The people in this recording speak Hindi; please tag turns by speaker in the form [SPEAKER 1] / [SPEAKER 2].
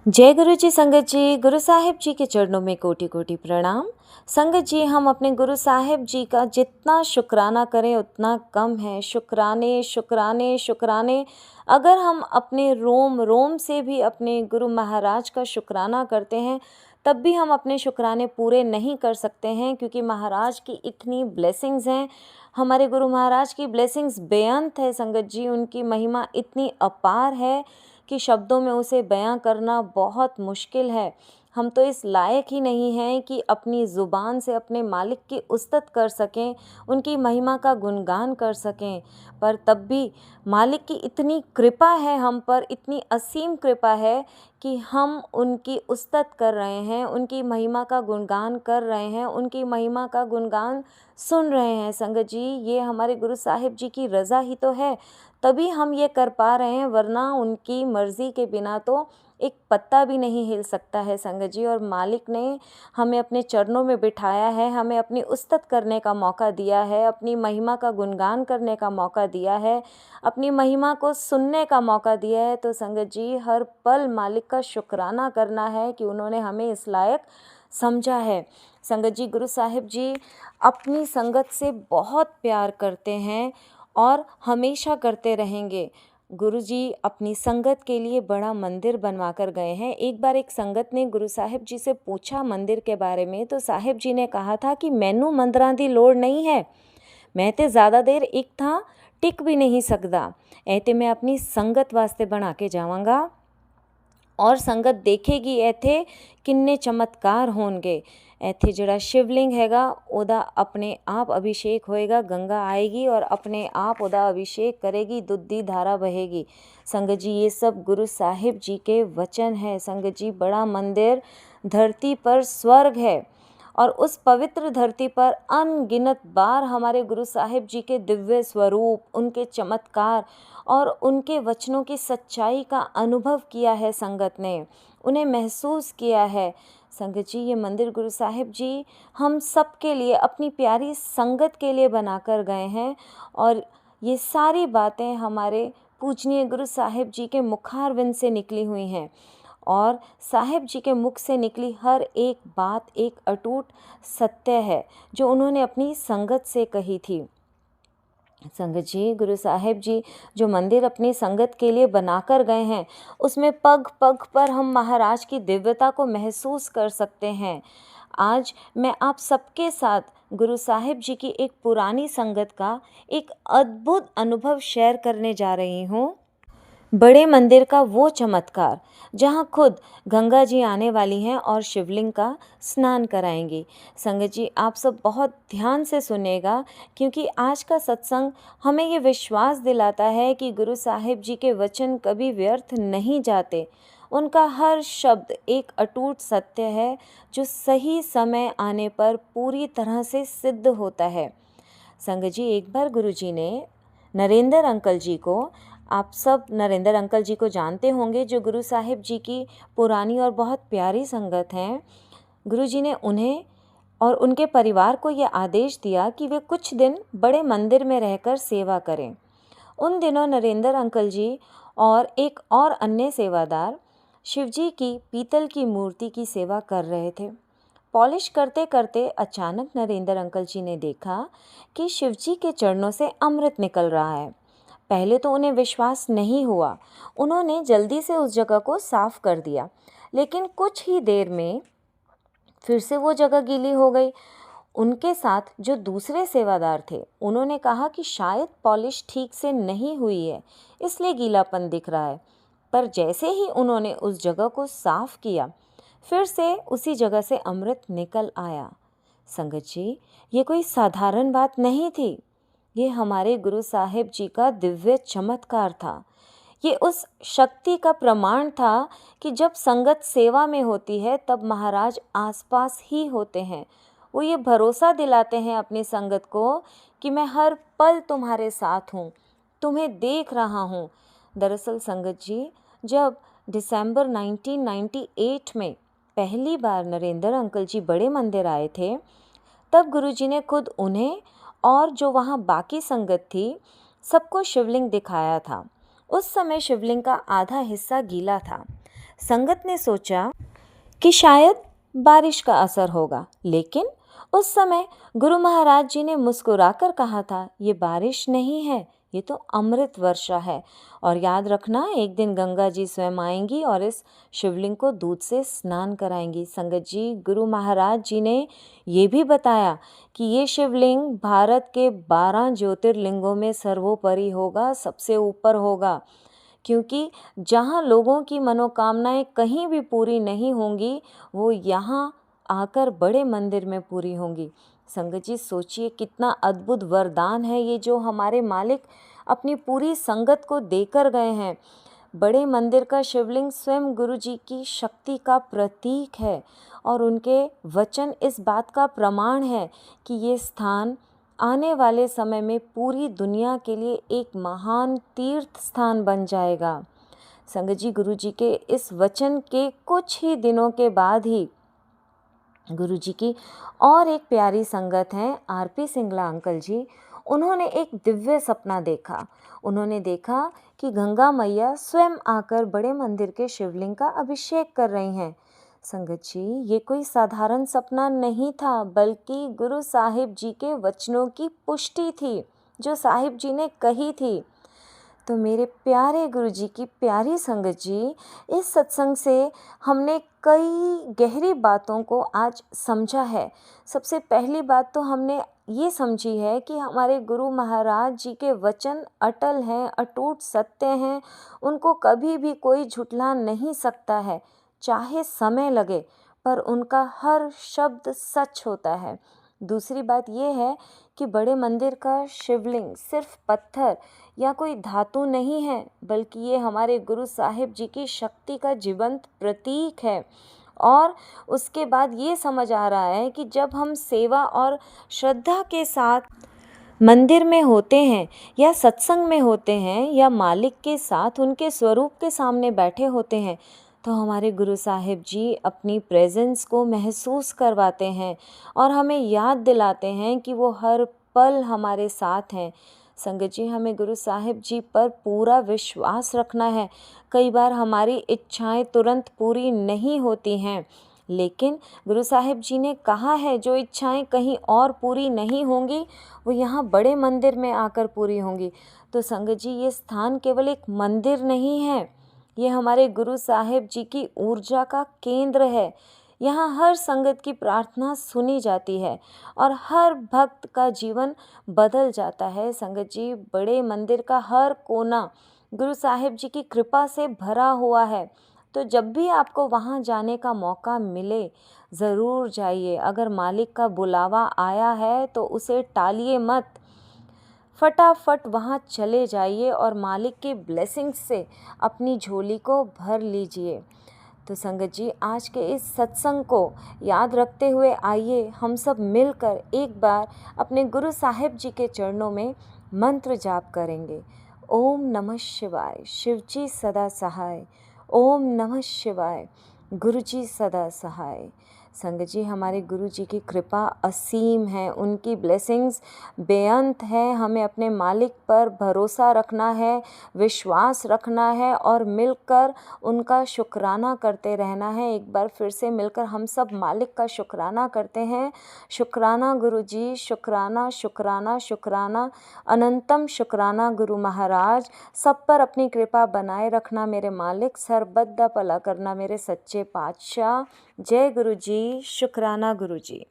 [SPEAKER 1] जय गुरु जी संगत जी। गुरु साहिब जी के चरणों में कोटि कोटि प्रणाम। संगत जी, हम अपने गुरु साहिब जी का जितना शुक्राना करें उतना कम है। शुक्राने शुक्राने शुक्राने। अगर हम अपने रोम रोम से भी अपने गुरु महाराज का शुक्राना करते हैं तब भी हम अपने शुक्राने पूरे नहीं कर सकते हैं, क्योंकि महाराज की इतनी ब्लेसिंग्स हैं। हमारे गुरु महाराज की ब्लेसिंग्स बेअंत है संगत जी। उनकी महिमा इतनी अपार है कि शब्दों में उसे बयां करना बहुत मुश्किल है। हम तो इस लायक ही नहीं हैं कि अपनी ज़ुबान से अपने मालिक की उस्तत कर सकें, उनकी महिमा का गुणगान कर सकें। पर तब भी मालिक की इतनी कृपा है हम पर, इतनी असीम कृपा है कि हम उनकी उस्तत कर रहे हैं, उनकी महिमा का गुणगान कर रहे हैं, उनकी महिमा का गुणगान सुन रहे हैं। संगत जी, ये हमारे गुरु साहिब जी की रज़ा ही तो है, तभी हम ये कर पा रहे हैं, वरना उनकी मर्ज़ी के बिना तो एक पत्ता भी नहीं हिल सकता है संगत जी। और मालिक ने हमें अपने चरणों में बिठाया है, हमें अपनी उस्तत करने का मौका दिया है, अपनी महिमा का गुणगान करने का मौका दिया है, अपनी महिमा को सुनने का मौका दिया है। तो संगत जी, हर पल मालिक का शुक्राना करना है कि उन्होंने हमें इस लायक समझा है। संगत जी, गुरु साहिब जी अपनी संगत से बहुत प्यार करते हैं और हमेशा करते रहेंगे। गुरु जी अपनी संगत के लिए बड़ा मंदिर बनवा कर गए हैं। एक बार एक संगत ने गुरु साहिब जी से पूछा मंदिर के बारे में, तो साहिब जी ने कहा था कि मैनू मंदिरां दी लोड़ नहीं है, मैं ते ज़्यादा देर एक थां टिक भी नहीं सकदा, ऐ ते मैं अपनी संगत वास्ते बना के जावांगा और संगत देखेगी इत्थे किन्ने चमत्कार होणगे। ਇੱਥੇ ਜਿਹੜਾ शिवलिंग हैगा ਉਹਦਾ अपने आप अभिषेक होएगा, गंगा आएगी और अपने आप ਉਹਦਾ अभिषेक करेगी, दूध दी धारा बहेगी। संगत जी, ये सब गुरु साहिब जी के वचन है। संगत जी, बड़ा मंदिर धरती पर स्वर्ग है और उस पवित्र धरती पर अनगिनत बार हमारे गुरु साहिब जी के दिव्य स्वरूप, उनके चमत्कार और उनके वचनों की सच्चाई का अनुभव किया है संगत ने, उन्हें महसूस किया है। संगत जी, ये मंदिर गुरु साहिब जी हम सब के लिए, अपनी प्यारी संगत के लिए बनाकर गए हैं और ये सारी बातें हमारे पूजनीय गुरु साहिब जी के मुखारविंद से निकली हुई हैं और साहिब जी के मुख से निकली हर एक बात एक अटूट सत्य है जो उन्होंने अपनी संगत से कही थी। संगत जी, गुरु साहिब जी जो मंदिर अपनी संगत के लिए बनाकर गए हैं, उसमें पग पग पर हम महाराज की दिव्यता को महसूस कर सकते हैं। आज मैं आप सबके साथ गुरु साहिब जी की एक पुरानी संगत का एक अद्भुत अनुभव शेयर करने जा रही हूँ। बड़े मंदिर का वो चमत्कार जहाँ खुद गंगा जी आने वाली हैं और शिवलिंग का स्नान कराएंगी। संगत जी, आप सब बहुत ध्यान से सुनेगा, क्योंकि आज का सत्संग हमें ये विश्वास दिलाता है कि गुरु साहिब जी के वचन कभी व्यर्थ नहीं जाते। उनका हर शब्द एक अटूट सत्य है जो सही समय आने पर पूरी तरह से सिद्ध होता है। संगत जी, एक बार गुरु जी ने नरेंद्र अंकल जी को, आप सब नरेंद्र अंकल जी को जानते होंगे, जो गुरु साहिब जी की पुरानी और बहुत प्यारी संगत हैं, गुरु जी ने उन्हें और उनके परिवार को ये आदेश दिया कि वे कुछ दिन बड़े मंदिर में रहकर सेवा करें। उन दिनों नरेंद्र अंकल जी और एक और अन्य सेवादार शिवजी की पीतल की मूर्ति की सेवा कर रहे थे। पॉलिश करते करते अचानक नरेंद्र अंकल जी ने देखा कि शिवजी के चरणों से अमृत निकल रहा है। पहले तो उन्हें विश्वास नहीं हुआ। उन्होंने जल्दी से उस जगह को साफ कर दिया, लेकिन कुछ ही देर में फिर से वो जगह गीली हो गई। उनके साथ जो दूसरे सेवादार थे, उन्होंने कहा कि शायद पॉलिश ठीक से नहीं हुई है, इसलिए गीलापन दिख रहा है। पर जैसे ही उन्होंने उस जगह को साफ किया, फिर से उसी जगह से अमृत निकल आया। संगत जी, ये कोई साधारण बात नहीं थी, ये हमारे गुरु साहिब जी का दिव्य चमत्कार था। ये उस शक्ति का प्रमाण था कि जब संगत सेवा में होती है तब महाराज आसपास ही होते हैं। वो ये भरोसा दिलाते हैं अपनी संगत को कि मैं हर पल तुम्हारे साथ हूँ, तुम्हें देख रहा हूँ। दरअसल संगत जी, जब दिसंबर 1998 में पहली बार नरेंद्र अंकल जी बड़े मंदिर आए थे, तब गुरुजी ने खुद उन्हें और जो वहाँ बाकी संगत थी सबको शिवलिंग दिखाया था। उस समय शिवलिंग का आधा हिस्सा गीला था। संगत ने सोचा कि शायद बारिश का असर होगा, लेकिन उस समय गुरु महाराज जी ने मुस्कुराकर कहा था, ये बारिश नहीं है, ये तो अमृत वर्षा है। और याद रखना, एक दिन गंगा जी स्वयं आएंगी और इस शिवलिंग को दूध से स्नान कराएंगी। संगत जी, गुरु महाराज जी ने ये भी बताया कि ये शिवलिंग भारत के 12 ज्योतिर्लिंगों में सर्वोपरि होगा, सबसे ऊपर होगा, क्योंकि जहाँ लोगों की मनोकामनाएं कहीं भी पूरी नहीं होंगी, वो यहाँ आकर बड़े मंदिर में पूरी होंगी। संगत जी, सोचिए कितना अद्भुत वरदान है ये जो हमारे मालिक अपनी पूरी संगत को देकर गए हैं। बड़े मंदिर का शिवलिंग स्वयं गुरु जी की शक्ति का प्रतीक है और उनके वचन इस बात का प्रमाण है कि ये स्थान आने वाले समय में पूरी दुनिया के लिए एक महान तीर्थ स्थान बन जाएगा। संगत जी, गुरु जी के इस वचन के कुछ ही दिनों के बाद ही गुरु जी की और एक प्यारी संगत हैं, आरपी सिंगला अंकल जी। उन्होंने एक दिव्य सपना देखा। उन्होंने देखा कि गंगा मैया स्वयं आकर बड़े मंदिर के शिवलिंग का अभिषेक कर रही हैं। संगत जी, ये कोई साधारण सपना नहीं था, बल्कि गुरु साहिब जी के वचनों की पुष्टि थी, जो साहिब जी ने कही थी। तो मेरे प्यारे गुरु जी की प्यारी संगत जी, इस सत्संग से हमने कई गहरी बातों को आज समझा है। सबसे पहली बात तो हमने ये समझी है कि हमारे गुरु महाराज जी के वचन अटल हैं, अटूट सत्य हैं, उनको कभी भी कोई झुठला नहीं सकता है, चाहे समय लगे, पर उनका हर शब्द सच होता है। दूसरी बात ये है कि बड़े मंदिर का शिवलिंग सिर्फ पत्थर या कोई धातु नहीं है, बल्कि ये हमारे गुरु साहिब जी की शक्ति का जीवंत प्रतीक है। और उसके बाद ये समझ आ रहा है कि जब हम सेवा और श्रद्धा के साथ मंदिर में होते हैं या सत्संग में होते हैं या मालिक के साथ उनके स्वरूप के सामने बैठे होते हैं, तो हमारे गुरु साहिब जी अपनी प्रेजेंस को महसूस करवाते हैं और हमें याद दिलाते हैं कि वो हर पल हमारे साथ हैं। संगत जी, हमें गुरु साहिब जी पर पूरा विश्वास रखना है। कई बार हमारी इच्छाएं तुरंत पूरी नहीं होती हैं, लेकिन गुरु साहिब जी ने कहा है जो इच्छाएं कहीं और पूरी नहीं होंगी, वो यहाँ बड़े मंदिर में आकर पूरी होंगी। तो संगत जी, ये स्थान केवल एक मंदिर नहीं है, ये हमारे गुरु साहिब जी की ऊर्जा का केंद्र है। यहाँ हर संगत की प्रार्थना सुनी जाती है और हर भक्त का जीवन बदल जाता है। संगत जी, बड़े मंदिर का हर कोना गुरु साहिब जी की कृपा से भरा हुआ है। तो जब भी आपको वहाँ जाने का मौका मिले, ज़रूर जाइए। अगर मालिक का बुलावा आया है तो उसे टालिए मत, फटाफट वहाँ चले जाइए और मालिक की ब्लेसिंग्स से अपनी झोली को भर लीजिए। तो संगत जी, आज के इस सत्संग को याद रखते हुए आइए हम सब मिलकर एक बार अपने गुरु साहिब जी के चरणों में मंत्र जाप करेंगे। ओम नमः शिवाय, शिव जी सदा सहाय। ओम नमः शिवाय, गुरु जी सदा सहाय। संगत जी, हमारे गुरु जी की कृपा असीम है, उनकी ब्लेसिंग्स बेअंत है। हमें अपने मालिक पर भरोसा रखना है, विश्वास रखना है और मिलकर उनका शुक्राना करते रहना है। एक बार फिर से मिलकर हम सब मालिक का शुक्राना करते हैं। शुक्राना गुरु जी, शुक्राना शुक्राना शुक्राना, अनंतम शुक्राना गुरु महाराज। सब पर अपनी कृपा बनाए रखना मेरे मालिक, सर्वदा भला करना मेरे सच्चे पातशाह। जय गुरु जी, शुक्राना गुरु जी।